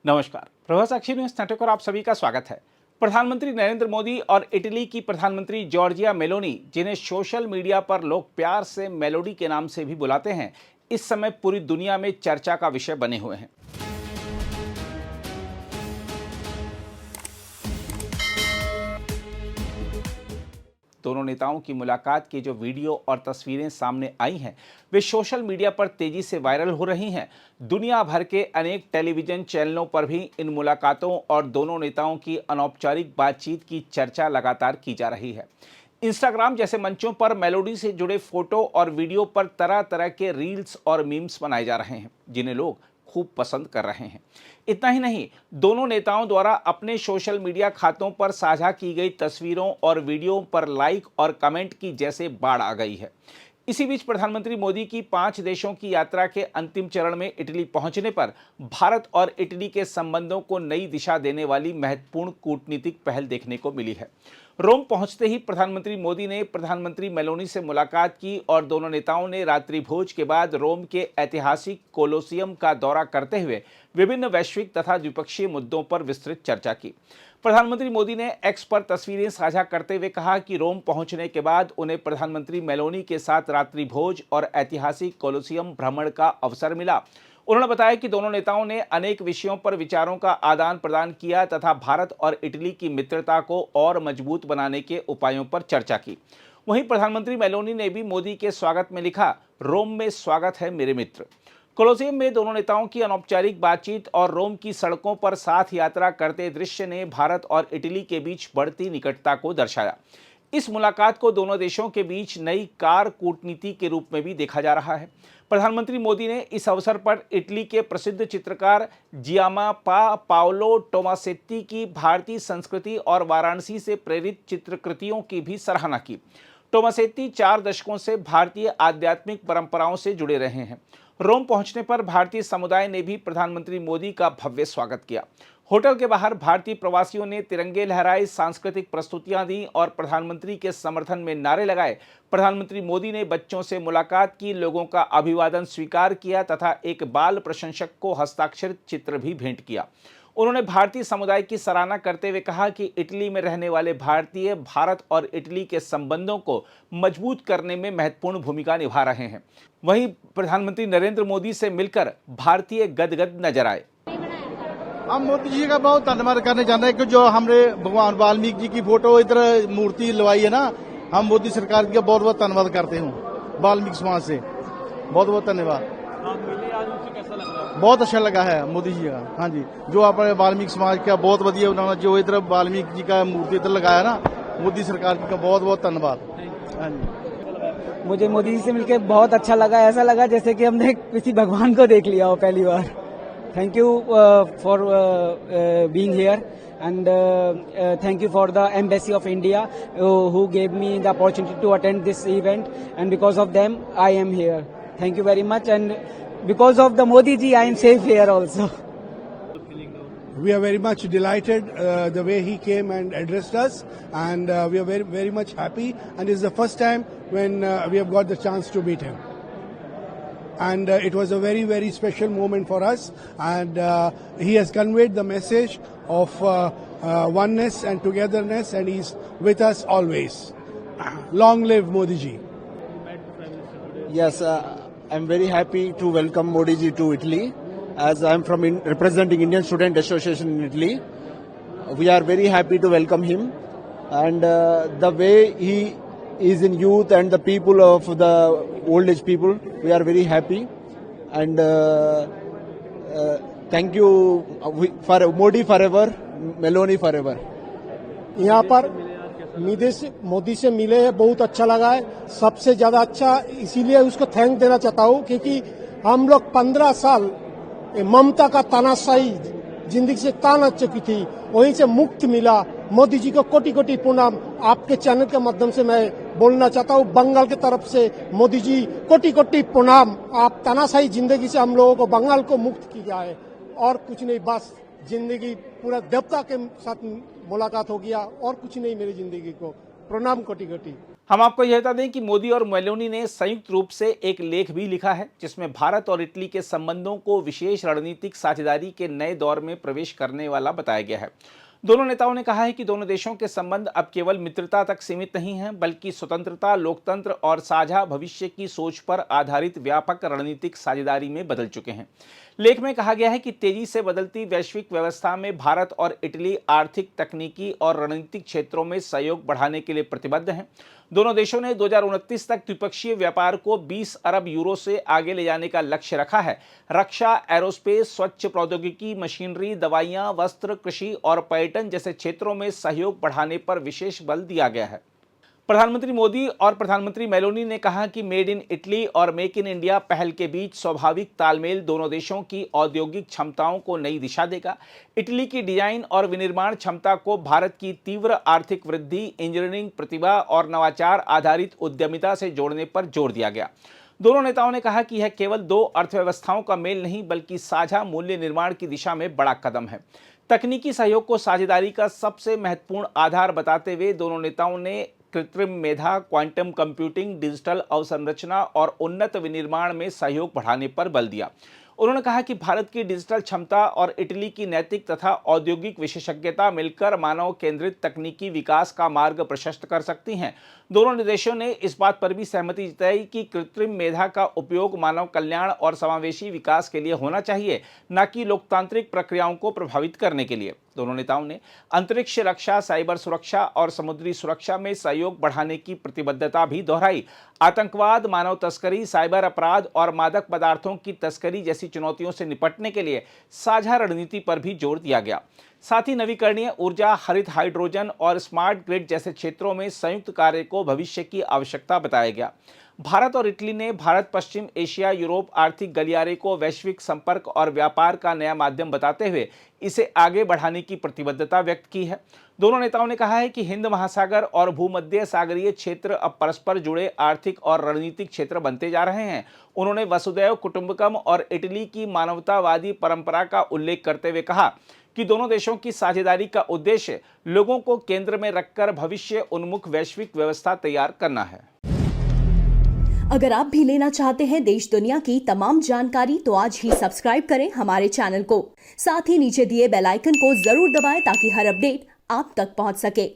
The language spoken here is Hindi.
नमस्कार, प्रभा साक्षी न्यूज नेटवर्क और आप सभी का स्वागत है। प्रधानमंत्री नरेंद्र मोदी और इटली की प्रधानमंत्री जॉर्जिया मेलोनी, जिन्हें सोशल मीडिया पर लोग प्यार से मेलोडी के नाम से भी बुलाते हैं, इस समय पूरी दुनिया में चर्चा का विषय बने हुए हैं। दोनों नेताओं की मुलाकात की जो वीडियो और तस्वीरें सामने आई हैं, वे सोशल मीडिया पर तेजी से वायरल हो रही हैं। दुनिया भर के अनेक टेलीविजन चैनलों पर भी इन मुलाकातों और दोनों नेताओं की अनौपचारिक बातचीत की चर्चा लगातार की जा रही है। इंस्टाग्राम जैसे मंचों पर मेलोडी से जुड़े फोटो और वीडियो पर तरह तरह के रील्स और मीम्स बनाए जा रहे हैं, जिन्हें लोग खूब पसंद कर रहे हैं। इतना ही नहीं, दोनों नेताओं द्वारा अपने सोशल मीडिया खातों पर साझा की गई तस्वीरों और वीडियो पर लाइक और कमेंट की जैसे बाढ़ आ गई है। इसी बीच प्रधानमंत्री मोदी की 5 देशों की यात्रा के अंतिम चरण में इटली पहुंचने पर भारत और इटली के संबंधों को नई दिशा देने वाली महत्वपूर्ण कूटनीतिक पहल देखने को मिली है। रोम पहुंचते ही प्रधानमंत्री मोदी ने प्रधानमंत्री मेलोनी से मुलाकात की और दोनों नेताओं ने रात्रि भोज के बाद रोम के ऐतिहासिक कोलोसियम का दौरा करते हुए विभिन्न वैश्विक तथा द्विपक्षीय मुद्दों पर विस्तृत चर्चा की। प्रधानमंत्री मोदी ने एक्स पर तस्वीरें साझा करते हुए कहा कि रोम पहुंचने के बाद उन्हें प्रधानमंत्री मेलोनी के साथ रात्रि भोज और ऐतिहासिक कोलोसियम भ्रमण का अवसर मिला। उन्होंने बताया कि दोनों नेताओं ने अनेक विषयों पर विचारों का आदान प्रदान किया तथा भारत और इटली की मित्रता को और मजबूत बनाने के उपायों पर चर्चा की। वहीं प्रधानमंत्री मेलोनी ने भी मोदी के स्वागत में लिखा, रोम में स्वागत है मेरे मित्र। कोलोसियम में दोनों नेताओं की अनौपचारिक बातचीत और रोम की सड़कों पर साथ यात्रा करते दृश्य ने भारत और इटली के बीच बढ़ती निकटता को दर्शाया। इस मुलाकात को दोनों देशों के बीच नई कार कूटनीति के रूप में भी देखा जा रहा है। प्रधानमंत्री मोदी ने इस अवसर पर इटली के प्रसिद्ध चित्रकार जियामापा पाओलो टोमासेट्टी की भारतीय संस्कृति और वाराणसी से प्रेरित चित्रकृतियों की भी सराहना की। टोमासेट्टी 4 दशकों से भारतीय आध्यात्मिक परंपराओं से जुड़े रहे हैं। रोम पहुंचने पर भारतीय समुदाय ने भी प्रधानमंत्री मोदी का भव्य स्वागत किया। होटल के बाहर भारतीय प्रवासियों ने तिरंगे लहराए, सांस्कृतिक प्रस्तुतियां दी और प्रधानमंत्री के समर्थन में नारे लगाए। प्रधानमंत्री मोदी ने बच्चों से मुलाकात की, लोगों का अभिवादन स्वीकार किया तथा एक बाल प्रशंसक को हस्ताक्षरित चित्र भी भेंट किया। उन्होंने भारतीय समुदाय की सराहना करते हुए कहा कि इटली में रहने वाले भारतीय भारत और इटली के संबंधों को मजबूत करने में महत्वपूर्ण भूमिका निभा रहे हैं। वहीं प्रधानमंत्री नरेंद्र मोदी से मिलकर भारतीय गदगद नजर आए। हम मोदी जी का बहुत धन्यवाद करने चाहते हैं कि जो हमने भगवान वाल्मीकि जी की फोटो इधर मूर्ति लगवाई है ना, हम मोदी सरकार का बहुत बहुत धन्यवाद करते हूँ। वाल्मीकि समाज से बहुत बहुत धन्यवाद। कैसा लग रहा है? बहुत अच्छा लगा है मोदी जी का। हाँ जी, जो अपने वाल्मीकि समाज का बहुत बढ़िया, उन्होंने जो इधर वाल्मीकि जी का मूर्ति इधर लगाया ना, मोदी सरकार का बहुत बहुत धन्यवाद। हाँ जी, मुझे मोदी जी से मिलकर बहुत अच्छा लगा। ऐसा लगा जैसे कि हमने किसी भगवान को देख लिया हो पहली बार। Thank you for being here, and thank you for the Embassy of India who gave me the opportunity to attend this event, and because of them I am here. Thank you very much, and because of the Modi ji I am safe here also. We are very much delighted the way he came and addressed us, and we are very, very much happy, and it's the first time when we have got the chance to meet him. And it was a very, very special moment for us, and he has conveyed the message of oneness and togetherness, and he's with us always. Long live Modi ji. Yes, I'm very happy to welcome Modi ji to Italy, as I'm from representing Indian Student Association in Italy. We are very happy to welcome him, and the way he is in youth and the people of the old age people, we are very happy, and thank you for Modi forever, Meloni forever. यहाँ पर मोदी से मिले हैं, बहुत अच्छा लगा है। सबसे ज्यादा अच्छा इसीलिए उसको थैंक देना चाहता हूँ क्योंकि हम लोग 15 साल ममता का तानाशाही जिंदगी से ताना चुकी थी, वहीं से मुक्त मिला। मोदी जी को कोटि कोटि प्रणाम। आपके चैनल के माध्यम से मैं बोलना चाहता हूँ, बंगाल की तरफ से मोदी जी कोटि कोटि प्रणाम। आप तानाशाही जिंदगी से हम लोगों को बंगाल को मुक्त किया है, और कुछ नहीं, बस जिंदगी पूरा देवता के साथ मुलाकात हो गया, और कुछ नहीं मेरी जिंदगी को। प्रणाम कोटि कोटि। हम आपको यह बता दें कि मोदी और मेलोनी ने संयुक्त रूप से एक लेख भी लिखा है जिसमें भारत और इटली के संबंधों को विशेष रणनीतिक साझेदारी के नए दौर में प्रवेश करने वाला बताया गया है। दोनों नेताओं ने कहा है कि दोनों देशों के संबंध अब केवल मित्रता तक सीमित नहीं हैं, बल्कि स्वतंत्रता, लोकतंत्र और साझा भविष्य की सोच पर आधारित व्यापक रणनीतिक साझेदारी में बदल चुके हैं। लेख में कहा गया है कि तेजी से बदलती वैश्विक व्यवस्था में भारत और इटली आर्थिक, तकनीकी और रणनीतिक क्षेत्रों में सहयोग बढ़ाने के लिए प्रतिबद्ध हैं। दोनों देशों ने 2029 तक द्विपक्षीय व्यापार को 20 अरब यूरो से आगे ले जाने का लक्ष्य रखा है। रक्षा, एरोस्पेस, स्वच्छ प्रौद्योगिकी, मशीनरी, दवाइयां, वस्त्र, कृषि और पर्यटन जैसे क्षेत्रों में सहयोग बढ़ाने पर विशेष बल दिया गया है। प्रधानमंत्री मोदी और प्रधानमंत्री मेलोनी ने कहा कि मेड इन इटली और मेक इन इंडिया पहल के बीच स्वाभाविक तालमेल दोनों देशों की औद्योगिक क्षमताओं को नई दिशा देगा। इटली की डिजाइन और विनिर्माण क्षमता को भारत की तीव्र आर्थिक वृद्धि, इंजीनियरिंग प्रतिभा और नवाचार आधारित उद्यमिता से जोड़ने पर जोर दिया गया। दोनों नेताओं ने कहा कि यह केवल दो अर्थव्यवस्थाओं का मेल नहीं, बल्कि साझा मूल्य निर्माण की दिशा में बड़ा कदम है। तकनीकी सहयोग को साझेदारी का सबसे महत्वपूर्ण आधार बताते हुए दोनों नेताओं ने कृत्रिम मेधा, क्वांटम कंप्यूटिंग, डिजिटल अवसंरचना और उन्नत विनिर्माण में सहयोग बढ़ाने पर बल दिया। उन्होंने कहा कि भारत की डिजिटल क्षमता और इटली की नैतिक तथा औद्योगिक विशेषज्ञता मिलकर मानव केंद्रित तकनीकी विकास का मार्ग प्रशस्त कर सकती हैं। दोनों देशों ने इस बात पर भी सहमति जताई कि कृत्रिम मेधा का उपयोग मानव कल्याण और समावेशी विकास के लिए होना चाहिए, न कि लोकतांत्रिक प्रक्रियाओं को प्रभावित करने के लिए। दोनों नेताओं ने अंतरिक्ष रक्षा, साइबर सुरक्षा और समुद्री सुरक्षा में सहयोग बढ़ाने की प्रतिबद्धता भी दोहराई। आतंकवाद, मानव तस्करी, साइबर अपराध और मादक पदार्थों की तस्करी जैसी चुनौतियों से निपटने के लिए साझा रणनीति पर भी जोर दिया गया। साथ ही नवीकरणीय ऊर्जा, हरित हाइड्रोजन और स्मार्ट ग्रिड जैसे क्षेत्रों में संयुक्त कार्य को भविष्य की आवश्यकता बताया गया। भारत और इटली ने भारत, पश्चिम एशिया, यूरोप आर्थिक गलियारे को वैश्विक संपर्क और व्यापार का नया माध्यम बताते हुए इसे आगे बढ़ाने की प्रतिबद्धता व्यक्त की है। दोनों नेताओं ने कहा है कि हिंद महासागर और भूमध्य सागरीय क्षेत्र अब परस्पर जुड़े आर्थिक और रणनीतिक क्षेत्र बनते जा रहे हैं। उन्होंने वसुदैव कुटुंबकम और इटली की मानवतावादी परंपरा का उल्लेख करते हुए कहा कि दोनों देशों की साझेदारी का उद्देश्य लोगों को केंद्र में रखकर भविष्य उन्मुख वैश्विक व्यवस्था तैयार करना है। अगर आप भी लेना चाहते हैं देश दुनिया की तमाम जानकारी तो आज ही सब्सक्राइब करें हमारे चैनल को। साथ ही नीचे दिए बेल आइकन को जरूर दबाएं ताकि हर अपडेट आप तक पहुंच सके।